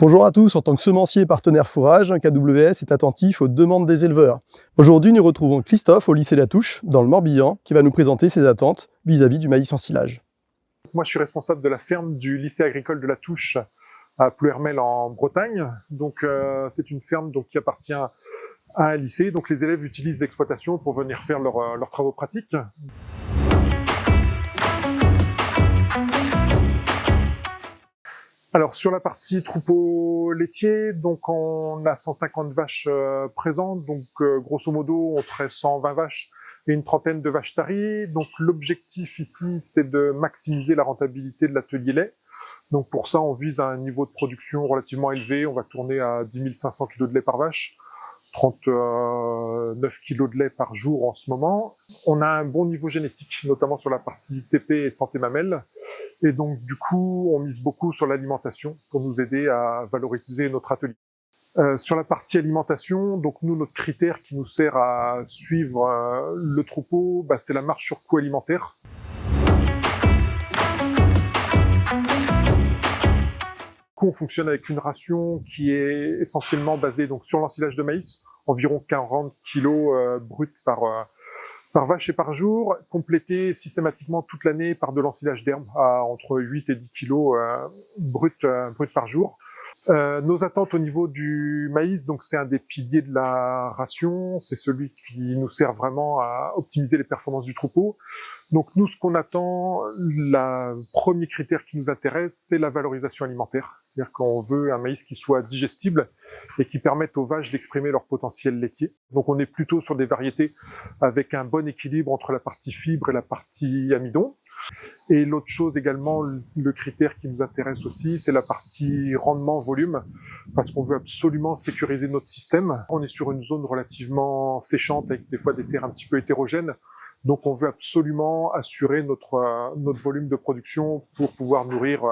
Bonjour à tous, en tant que semencier et partenaire fourrage, KWS est attentif aux demandes des éleveurs. Aujourd'hui, nous retrouvons Christophe au lycée La Touche, dans le Morbihan, qui va nous présenter ses attentes vis-à-vis du maïs en silage. Moi, je suis responsable de la ferme du lycée agricole de La Touche à Plouermel en Bretagne. Donc, c'est une ferme qui appartient à un lycée. Donc, les élèves utilisent l'exploitation pour venir faire leurs travaux pratiques. Alors, sur la partie troupeau laitier, donc on a 150 vaches présentes. Donc, grosso modo, on traite 120 vaches et une trentaine de vaches taries. Donc, l'objectif ici, c'est de maximiser la rentabilité de l'atelier lait. Donc, pour ça, on vise un niveau de production relativement élevé. On va tourner à 10 500 kg de lait par vache, 39 kg de lait par jour en ce moment. On a un bon niveau génétique, notamment sur la partie TP et santé mamelle. Et donc, du coup, on mise beaucoup sur l'alimentation pour nous aider à valoriser notre atelier. Sur la partie alimentation, donc nous, notre critère qui nous sert à suivre le troupeau, c'est la marge sur coût alimentaire. On fonctionne avec une ration qui est essentiellement basée sur l'ensilage de maïs, environ 40 kg brut par vache et par jour, complété systématiquement toute l'année par de l'ensilage d'herbe à entre 8 et 10 kg brut par jour. Nos attentes au niveau du maïs, donc c'est un des piliers de la ration, c'est celui qui nous sert vraiment à optimiser les performances du troupeau. Donc nous, ce qu'on attend, le premier critère qui nous intéresse, c'est la valorisation alimentaire. C'est-à-dire qu'on veut un maïs qui soit digestible et qui permette aux vaches d'exprimer leur potentiel laitier. Donc on est plutôt sur des variétés avec un bon équilibre entre la partie fibre et la partie amidon. Et l'autre chose également, le critère qui nous intéresse aussi, c'est la partie rendement-volume, parce qu'on veut absolument sécuriser notre système. On est sur une zone relativement séchante, avec des fois des terres un petit peu hétérogènes, donc on veut absolument assurer notre volume de production pour pouvoir nourrir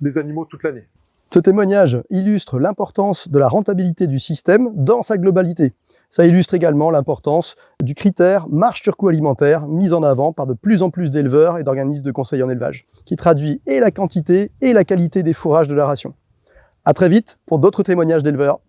les animaux toute l'année. Ce témoignage illustre l'importance de la rentabilité du système dans sa globalité. Ça illustre également l'importance du critère marge sur coût alimentaire mis en avant par de plus en plus d'éleveurs et d'organismes de conseil en élevage, qui traduit et la quantité et la qualité des fourrages de la ration. À très vite pour d'autres témoignages d'éleveurs.